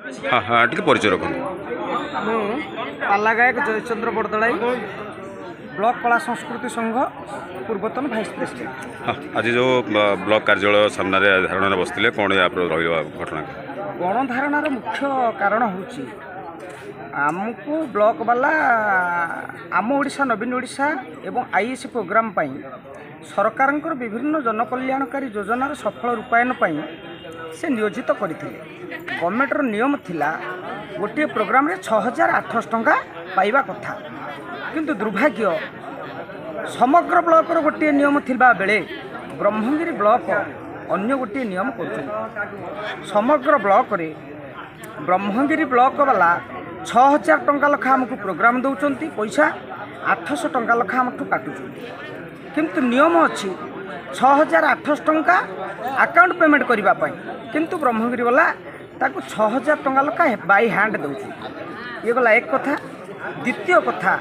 हाँ हाँ टी परिचय रख पाला गायक जयचंद्र बड़दलाई ब्लॉक कला संस्कृति संघ पूर्वतन भाइस प्रेसिडेंट। हाँ आज जो ब्लॉक कार्यालय सामने धारणा बसते कौन या घटना गणधारणार मुख्य कारण होची आमको ब्लॉक वाला आम ओडिशा नवीन ओडिशा एवं आईएससी प्रोग्राम पाई सरकार विभिन्न जनकल्याणकारी योजनार सफल रूपायन पाई से नियोजित करते गवर्नमेंटर नियम थिला गोटे प्रोग्राम रे 6800 टंका पाइबा कथा किंतु दुर्भाग्य समग्र ब्लॉक गोटे नियम थिबा बेले ब्रह्मगिरी ब्लॉक अन्य गोटे नियम कर समग्र ब्लॉक रे ब्रह्मगिरी ब्लॉक वाला 6000 टंका लखा आमको प्रोग्राम दौरान पैसा 800 टंका लखा आम काटुच किंतु नियम अच्छी 6800 टंका अकाउंट पेमेंट करने किंतु ब्रह्मगिरी वाला ताकू 6000 टंका लखा बाय हैंड दौर ये गला एक कथा। द्वितीय कथा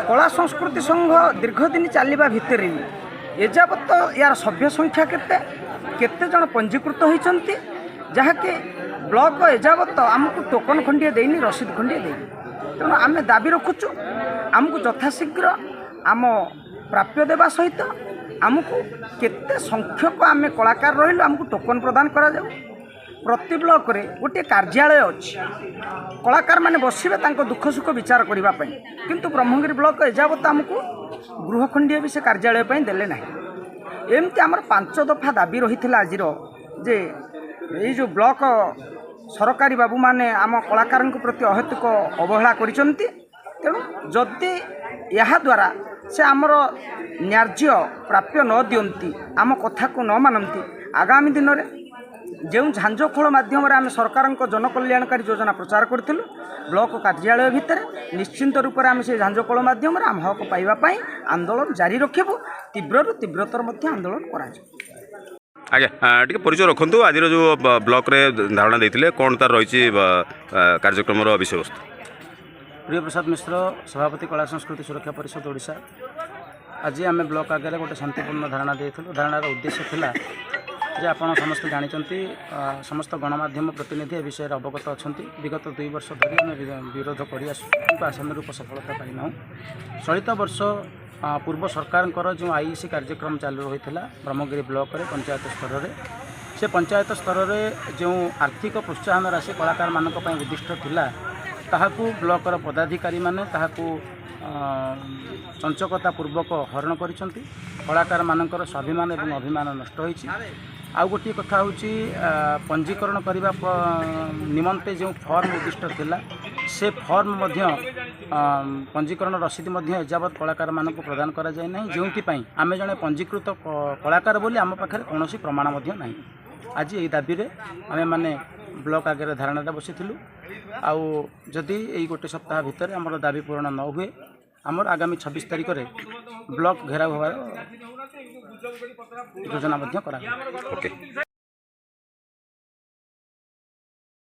कला संस्कृति संघ दीर्घ दिन चलवा भितर एजावत यार सभ्य संख्या केते जन पंजीकृत होती जहाँकि ब्लॉक एजावत आमको टोकन खंडिए देनी रसीद खंडिए देनी तेणु आम दाबी रखुचु आमको यथाशीघ्र आम प्राप्य देवा सहित आमको केते संख्यक आम कलाकार रही आमको टोकन प्रदान करा जाऊ। प्रति ब्लॉक रे गोटे कार्यालय अच्छी कलाकार माने बसिबे तांको दुख सुख विचार करने किंतु ब्रह्मगिरी ब्लॉक एजावत आमको गृह खंडिए भी से कार्यालय देले ना एमती आमर 5 दफा दाबी रही आज जे ये जो ब्लॉक सरकारी बाबू माने आम कलाकार प्रति अहेतुक अवहेला करिसंती तेणु जदि या द्वारा से आमर न्याର୍ଯ୍य प्राप्य न दियंती आम कथा को न मानती आगामी दिन में जो झांझखोल माध्यम आम सरकार जनकल्याणकारी योजना प्रचार करूँ ब्लॉक कार्यालय भितर निश्चिंत रूप से आम से झांझखोल माध्यम आम हक पाइबापी आंदोलन जारी रखू तीव्र तीव्रतर आंदोलन करा आज्ञा टी परिचय रखु आज जो ब्लॉक रे धारणा देते कौन तार रही कार्यक्रम विषय वस्तु। प्रिय प्रसाद मिश्र सभापति कला संस्कृति सुरक्षा परिषद ओडिशा आज आम ब्लॉक आगे गोटे शांतिपूर्ण धारणा देथिलु। धारणार उद्देश्य थिला जे आपण समस्त जानिचंती समस्त गणमाध्यम प्रतिनिधि ए विषय अवगत अछंती विगत 2 वर्ष धरी आम विरोध करि आसु आसन रूप सफलता पाई ना चलित वर्ष पूर्व सरकार जो आईसी कार्यक्रम चालू रही ब्रह्मगिरी ब्लॉक रे पंचायत स्तर रे से पंचायत स्तर रे जो आर्थिक प्रोत्साहन राशि कलाकार मानक पई उद्दिष्ट थिला ताहाकू ब्लॉकर पदाधिकारी माने ताहाकू चंचकता पूर्वक हरण करिसंती कलाकार मानकर स्वाभिमान एवं अभिमान नष्ट होईछि। आउ गोटे कथा हूँ पंजीकरण करने निमंते जो फॉर्म उद्दिष्ट थिला से फॉर्म पंजीकरण रसीद एजावत कलाकार मान प्रदान करा जाए ना जो आम जड़े पंजीकृत कलाकार बोली आम पाखे कौन प्रमाण ना आज यही दाबी आम मैंने ब्लॉक आगे धारणा बसीलु आदि यही गोटे सप्ताह भितर आम दाबी पूरण न हुए आमर आगामी 26 तारिख में ब्लॉक घेराव होवार योजना करा।